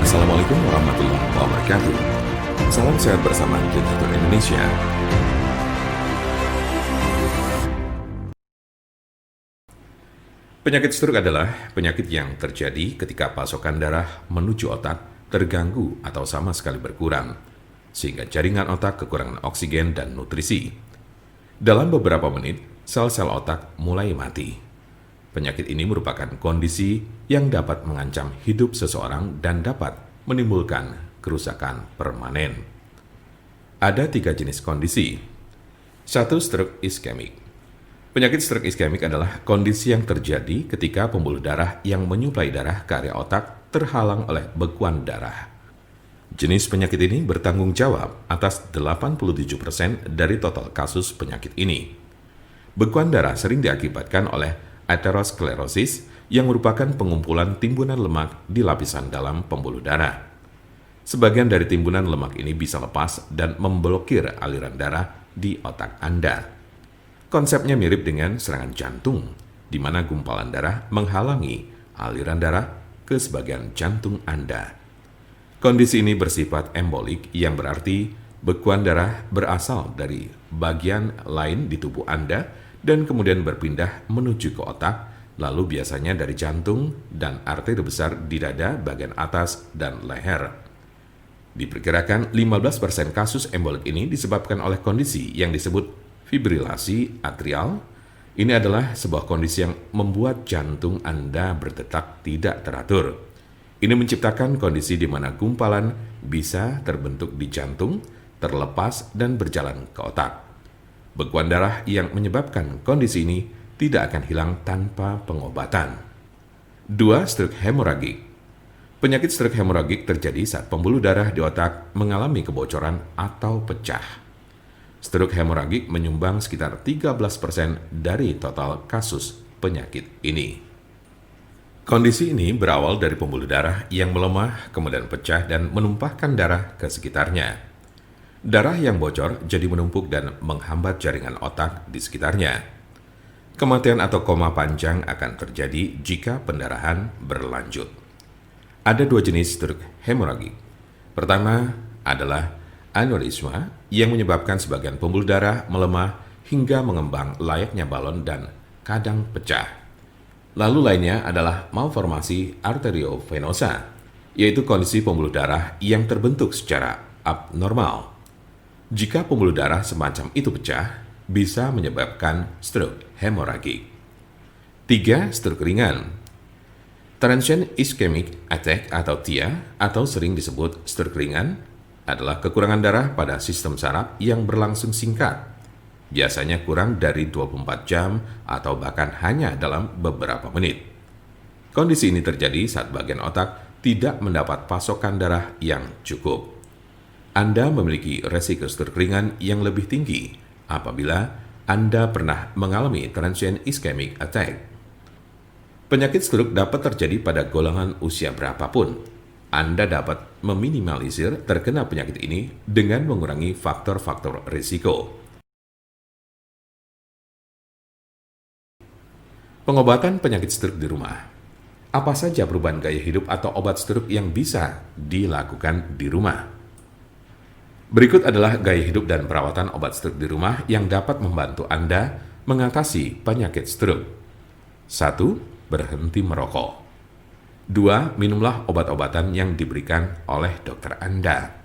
Assalamualaikum warahmatullahi wabarakatuh. Salam sehat bersama Diktator Indonesia. Penyakit stroke adalah penyakit yang terjadi ketika pasokan darah menuju otak terganggu atau sama sekali berkurang, sehingga jaringan otak kekurangan oksigen dan nutrisi. Dalam beberapa menit, sel-sel otak mulai mati. Penyakit ini merupakan kondisi yang dapat mengancam hidup seseorang dan dapat menimbulkan kerusakan permanen. Ada 3 jenis kondisi. 1. Stroke iskemik. Penyakit stroke iskemik adalah kondisi yang terjadi ketika pembuluh darah yang menyuplai darah ke area otak terhalang oleh bekuan darah. Jenis penyakit ini bertanggung jawab atas 87% dari total kasus penyakit ini. Bekuan darah sering diakibatkan oleh aterosklerosis yang merupakan pengumpulan timbunan lemak di lapisan dalam pembuluh darah. Sebagian dari timbunan lemak ini bisa lepas dan memblokir aliran darah di otak Anda. Konsepnya mirip dengan serangan jantung, di mana gumpalan darah menghalangi aliran darah ke sebagian jantung Anda. Kondisi ini bersifat embolik, yang berarti bekuan darah berasal dari bagian lain di tubuh Anda dan kemudian berpindah menuju ke otak, lalu biasanya dari jantung dan arteri besar di dada bagian atas dan leher. Diperkirakan 15% kasus embolik ini disebabkan oleh kondisi yang disebut fibrilasi atrial. Ini adalah sebuah kondisi yang membuat jantung Anda berdetak tidak teratur. Ini menciptakan kondisi di mana gumpalan bisa terbentuk di jantung, terlepas dan berjalan ke otak. Bekuan darah yang menyebabkan kondisi ini tidak akan hilang tanpa pengobatan. 2. Stroke hemoragik. Penyakit stroke hemoragik terjadi saat pembuluh darah di otak mengalami kebocoran atau pecah. Stroke hemoragik menyumbang sekitar 13% dari total kasus penyakit ini. Kondisi ini berawal dari pembuluh darah yang melemah, kemudian pecah dan menumpahkan darah ke sekitarnya. Darah yang bocor jadi menumpuk dan menghambat jaringan otak di sekitarnya. Kematian atau koma panjang akan terjadi jika pendarahan berlanjut. Ada 2 jenis stroke hemoragik. Pertama adalah aneurisma yang menyebabkan sebagian pembuluh darah melemah hingga mengembang layaknya balon dan kadang pecah. Lalu lainnya adalah malformasi arteriovenosa, yaitu kondisi pembuluh darah yang terbentuk secara abnormal. Jika pembuluh darah semacam itu pecah, bisa menyebabkan stroke hemoragik. 3. Stroke ringan. Transient ischemic attack atau TIA, atau sering disebut stroke ringan, adalah kekurangan darah pada sistem saraf yang berlangsung singkat, biasanya kurang dari 24 jam atau bahkan hanya dalam beberapa menit. Kondisi ini terjadi saat bagian otak tidak mendapat pasokan darah yang cukup. Anda memiliki resiko stroke ringan yang lebih tinggi apabila Anda pernah mengalami transient ischemic attack. Penyakit stroke dapat terjadi pada golongan usia berapapun. Anda dapat meminimalisir terkena penyakit ini dengan mengurangi faktor-faktor risiko. Pengobatan penyakit stroke di rumah. Apa saja perubahan gaya hidup atau obat stroke yang bisa dilakukan di rumah? Berikut adalah gaya hidup dan perawatan obat stroke di rumah yang dapat membantu Anda mengatasi penyakit stroke. 1. Berhenti merokok. 2. Minumlah obat-obatan yang diberikan oleh dokter Anda.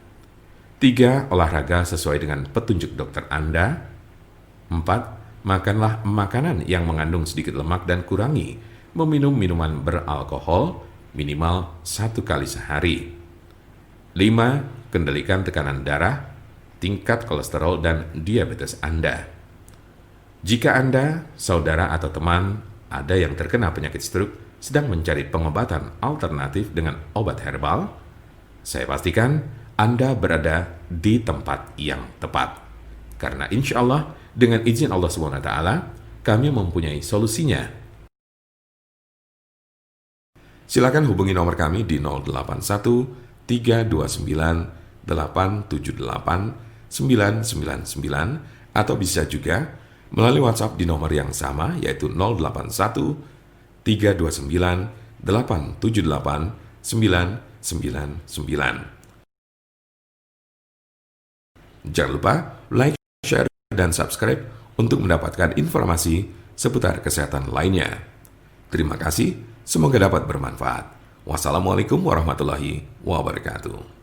3. Olahraga sesuai dengan petunjuk dokter Anda. 4. Makanlah makanan yang mengandung sedikit lemak dan kurangi meminum minuman beralkohol minimal 1 kali sehari. 5. Kendalikan tekanan darah, tingkat kolesterol, dan diabetes Anda. Jika Anda, saudara, atau teman ada yang terkena penyakit stroke sedang mencari pengobatan alternatif dengan obat herbal, saya pastikan Anda berada di tempat yang tepat. Karena insya Allah, dengan izin Allah SWT, kami mempunyai solusinya. Silakan hubungi nomor kami di 081 329 878 999 atau bisa juga melalui WhatsApp di nomor yang sama, yaitu 081 329 878 999. Jangan lupa like, share, dan subscribe untuk mendapatkan informasi seputar kesehatan lainnya. Terima kasih, semoga dapat bermanfaat. Wassalamualaikum warahmatullahi wabarakatuh.